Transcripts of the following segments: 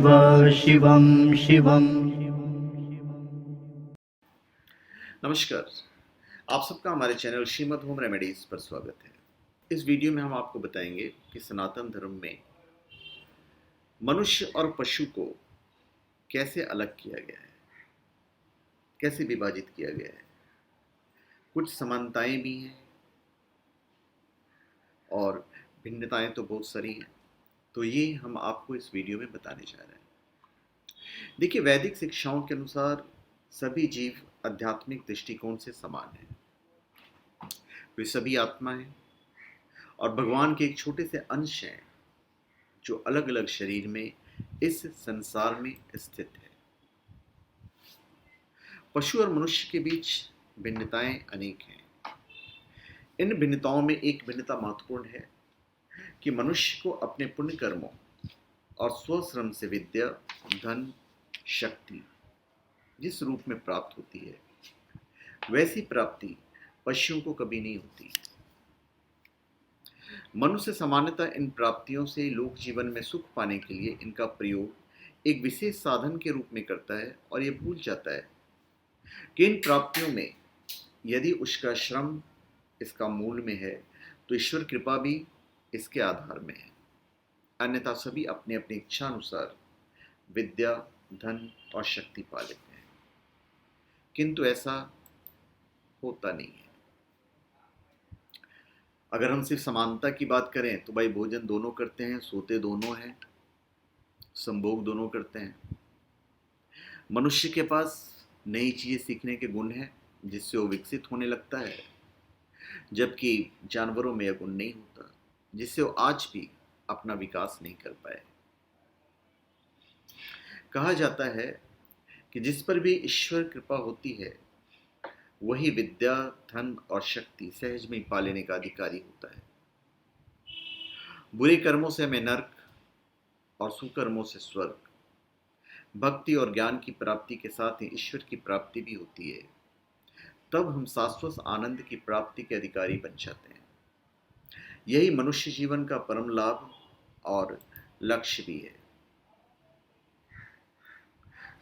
शिवं शिवं। नमस्कार। आप सबका हमारे चैनल श्रीमद् होम रेमेडीज पर स्वागत है। इस वीडियो में हम आपको बताएंगे कि सनातन धर्म में मनुष्य और पशु को कैसे अलग किया गया है, कैसे विभाजित किया गया है। कुछ समानताएं भी हैं और भिन्नताएं तो बहुत सारी हैं। तो ये हम आपको इस वीडियो में बताने जा रहे हैं। देखिए, वैदिक शिक्षाओं के अनुसार सभी जीव आध्यात्मिक दृष्टिकोण से समान हैं। वे सभी आत्मा हैं और भगवान के एक छोटे से अंश हैं जो अलग अलग शरीर में इस संसार में स्थित है। पशु और मनुष्य के बीच भिन्नताएं अनेक हैं। इन भिन्नताओं में एक भिन्नता महत्वपूर्ण है कि मनुष्य को अपने पुण्य कर्मों और स्वश्रम से विद्या, धन, शक्ति जिस रूप में प्राप्त होती है, वैसी प्राप्ति पशुओं को कभी नहीं होती। मनुष्य सामान्यतः इन प्राप्तियों से लोक जीवन में सुख पाने के लिए इनका प्रयोग एक विशेष साधन के रूप में करता है और ये भूल जाता है कि इन प्राप्तियों में यदि उसका श्रम इसका मूल में है तो ईश्वर कृपा भी इसके आधार में है। अन्यथा सभी अपनी अपनी इच्छा अनुसार विद्या, धन और शक्ति पा लेते हैं, किंतु ऐसा होता नहीं है। अगर हम सिर्फ समानता की बात करें तो भाई भोजन दोनों करते हैं, सोते दोनों हैं, संभोग दोनों करते हैं। मनुष्य के पास नई चीजें सीखने के गुण हैं जिससे वो विकसित होने लगता है, जबकि जानवरों में यह गुण नहीं होता जिससे वो आज भी अपना विकास नहीं कर पाए। कहा जाता है कि जिस पर भी ईश्वर कृपा होती है वही विद्या, धन और शक्ति सहज में पा लेने का अधिकारी होता है। बुरे कर्मों से हमें नरक और सुकर्मों से स्वर्ग, भक्ति और ज्ञान की प्राप्ति के साथ ही ईश्वर की प्राप्ति भी होती है। तब हम शाश्वत आनंद की प्राप्ति के अधिकारी बन जाते हैं। यही मनुष्य जीवन का परम लाभ और लक्ष्य भी है।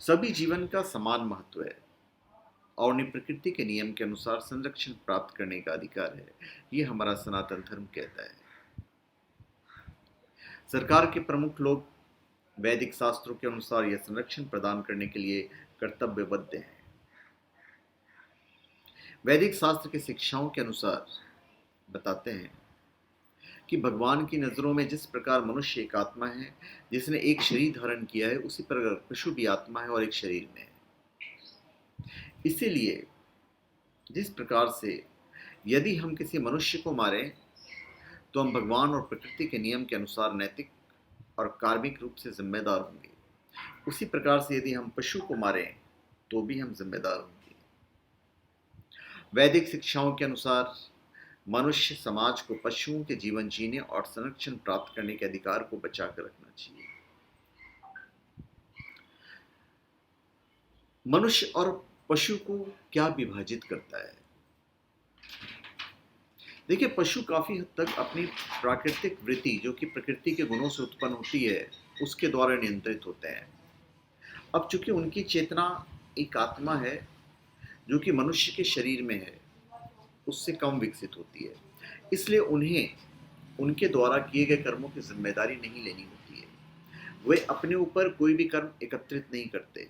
सभी जीवन का समान महत्व है और उन्हें प्रकृति के नियम के अनुसार संरक्षण प्राप्त करने का अधिकार है, ये हमारा सनातन धर्म कहता है। सरकार के प्रमुख लोग वैदिक शास्त्रों के अनुसार यह संरक्षण प्रदान करने के लिए कर्तव्यबद्ध हैं। वैदिक शास्त्र की शिक्षाओं के अनुसार बताते हैं कि भगवान की नजरों में जिस प्रकार मनुष्य एक आत्मा है जिसने एक शरीर धारण किया है, उसी प्रकार पशु भी आत्मा है और एक शरीर में है। इसीलिए जिस प्रकार से यदि हम किसी मनुष्य को मारें तो हम भगवान और प्रकृति के नियम के अनुसार नैतिक और कार्मिक रूप से जिम्मेदार होंगे, उसी प्रकार से यदि हम पशु को मारें तो भी हम जिम्मेदार होंगे। वैदिक शिक्षाओं के अनुसार मनुष्य समाज को पशुओं के जीवन जीने और संरक्षण प्राप्त करने के अधिकार को बचा कर रखना चाहिए। मनुष्य और पशु को क्या विभाजित करता है? देखिए, पशु काफी हद तक अपनी प्राकृतिक वृत्ति, जो कि प्रकृति के गुणों से उत्पन्न होती है, उसके द्वारा नियंत्रित होते हैं। अब चूंकि उनकी चेतना एक आत्मा है जो कि मनुष्य के शरीर में है, उससे कम विकसित होती है, इसलिए उन्हें उनके द्वारा किए गए कर्मों की जिम्मेदारी नहीं लेनी होती है। वे अपने ऊपर कोई भी कर्म एकत्रित नहीं करते।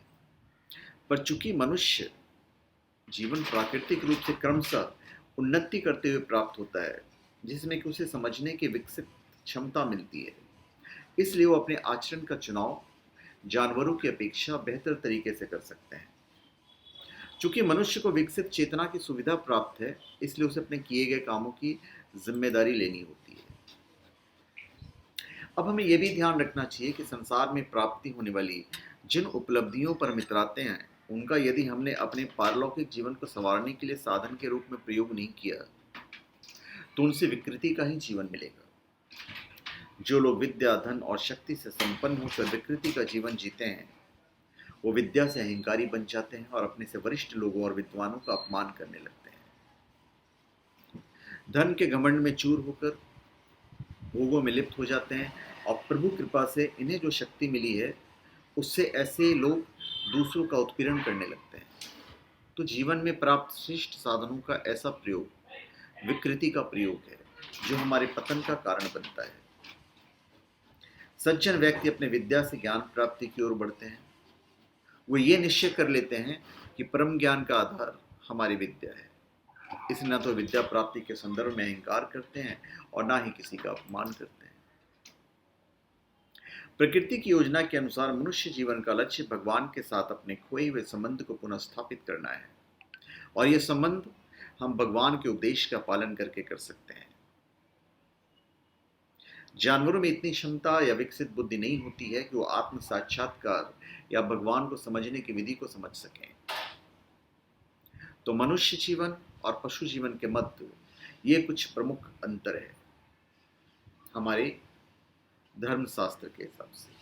पर चूंकि मनुष्य जीवन प्राकृतिक रूप से क्रमशः उन्नति करते हुए प्राप्त होता है, जिसमें कि उसे समझने की विकसित क्षमता मिलती है, इसलिए वो अपने आचरण का चुनाव जानवरों की अपेक्षा बेहतर तरीके से कर सकते हैं। चूंकि मनुष्य को विकसित चेतना की सुविधा प्राप्त है, इसलिए उसे अपने किए गए कामों की जिम्मेदारी लेनी होती है। अब हमें यह भी ध्यान रखना चाहिए कि संसार में प्राप्ति होने वाली जिन उपलब्धियों पर हम इतराते हैं, उनका यदि हमने अपने पारलौकिक जीवन को संवारने के लिए साधन के रूप में प्रयोग नहीं किया तो उनसे विकृति का ही जीवन मिलेगा। जो लोग विद्या, धन और शक्ति से संपन्न होकर विकृति का जीवन जीते हैं, वो विद्या से अहंकारी बन जाते हैं और अपने से वरिष्ठ लोगों और विद्वानों का अपमान करने लगते हैं। धन के घमंड में चूर होकर भोगों में लिप्त हो जाते हैं और प्रभु कृपा से इन्हें जो शक्ति मिली है उससे ऐसे लोग दूसरों का उत्पीड़न करने लगते हैं। तो जीवन में प्राप्त श्रेष्ठ साधनों का ऐसा प्रयोग विकृति का प्रयोग है, जो हमारे पतन का कारण बनता है। सज्जन व्यक्ति अपने विद्या से ज्ञान प्राप्ति की ओर बढ़ते हैं। वो ये निश्चय कर लेते हैं कि परम ज्ञान का आधार हमारी विद्या है। इसलिए न तो विद्या प्राप्ति के संदर्भ में अहंकार करते हैं और ना ही किसी का अपमान करते हैं। प्रकृति की योजना के अनुसार मनुष्य जीवन का लक्ष्य भगवान के साथ अपने खोए हुए संबंध को पुनः स्थापित करना है, और यह संबंध हम भगवान के उपदेश का पालन करके कर सकते हैं। जानवरों में इतनी क्षमता या विकसित बुद्धि नहीं होती है कि वो आत्म साक्षात्कार या भगवान को समझने की विधि को समझ सकें। तो मनुष्य जीवन और पशु जीवन के मध्य ये कुछ प्रमुख अंतर है हमारे धर्मशास्त्र के हिसाब से।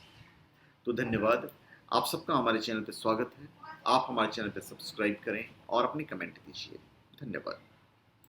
तो धन्यवाद, आप सबका हमारे चैनल पर स्वागत है। आप हमारे चैनल पर सब्सक्राइब करें और अपनी कमेंट दीजिए। धन्यवाद।